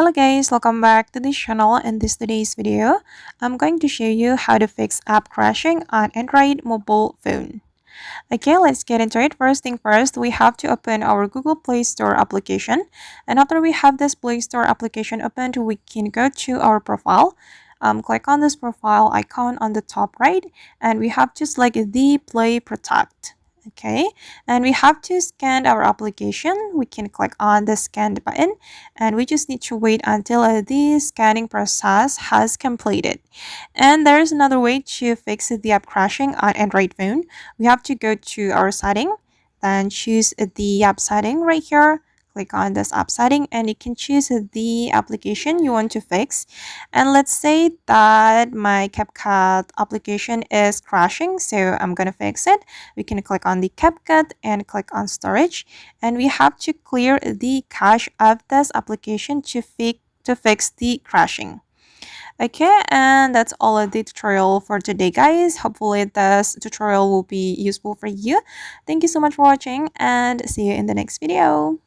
Hello guys, welcome back to this channel. In today's video, I'm going to show you how to fix app crashing on Android mobile phone. Okay, let's get into it. First thing first, we have to open our Google Play Store application. And after we have this Play Store application opened, we can go to our profile. Click on this profile icon on the top right, and we have to select the Play Protect. Okay, and we have to scan our application. We can click on the scan button, and we just need to wait until the scanning process has completed. And there is another way to fix the app crashing on Android phone. We have to go to our setting, then choose the app setting right here. Click on this app setting, and you can choose the application you want to fix. And let's say that my CapCut application is crashing, so I'm gonna fix it. We can click on the CapCut and click on storage, and we have to clear the cache of this application to fix the crashing. Okay, and that's all of the tutorial for today, guys. Hopefully this tutorial will be useful for you. Thank you so much for watching, and see you in the next video.